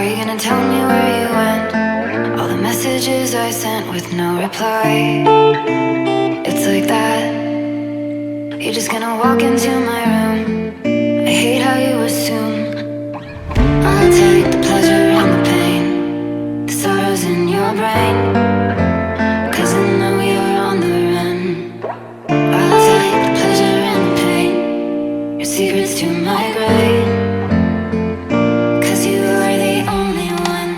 you gonna tell me where you went? All the messages I sent with no reply. It's like that. You're just gonna walk into my room. I hate how you assume I'll take the pleasure and the pain, the sorrows in your brain, 'cause I know you're on the run. I'll take the pleasure and the pain, your secrets to my grave, 'cause you are the only one.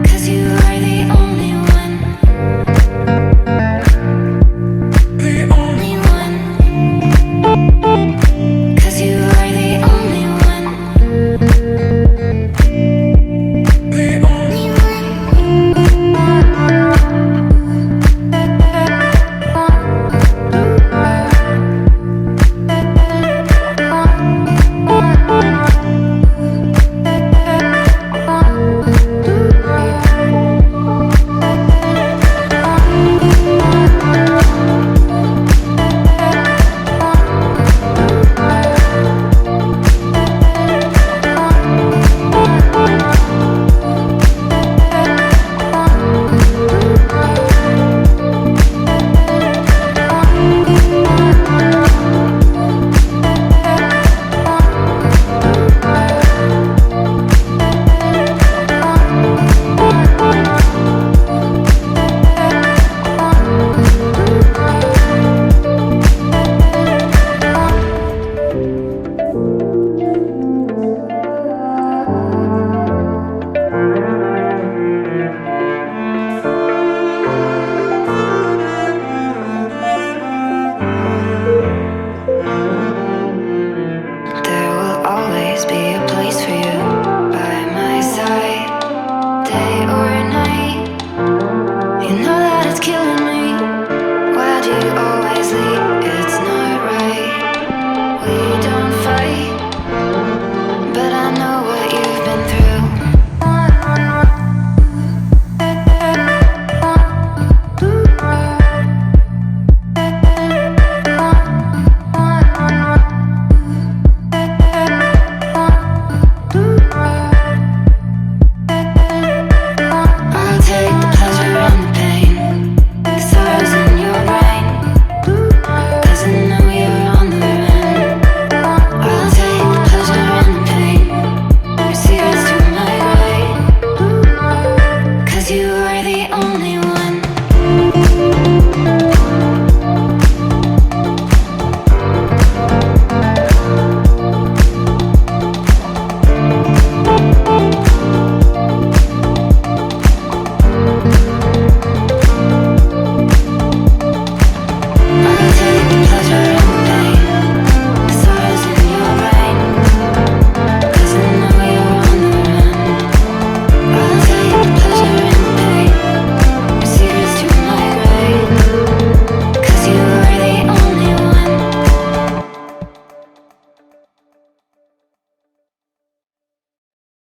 'Cause you are the only one. The only one. 'Cause you are the only one. The only one. There will always be a place for you by my side, day or night. You know that it's killing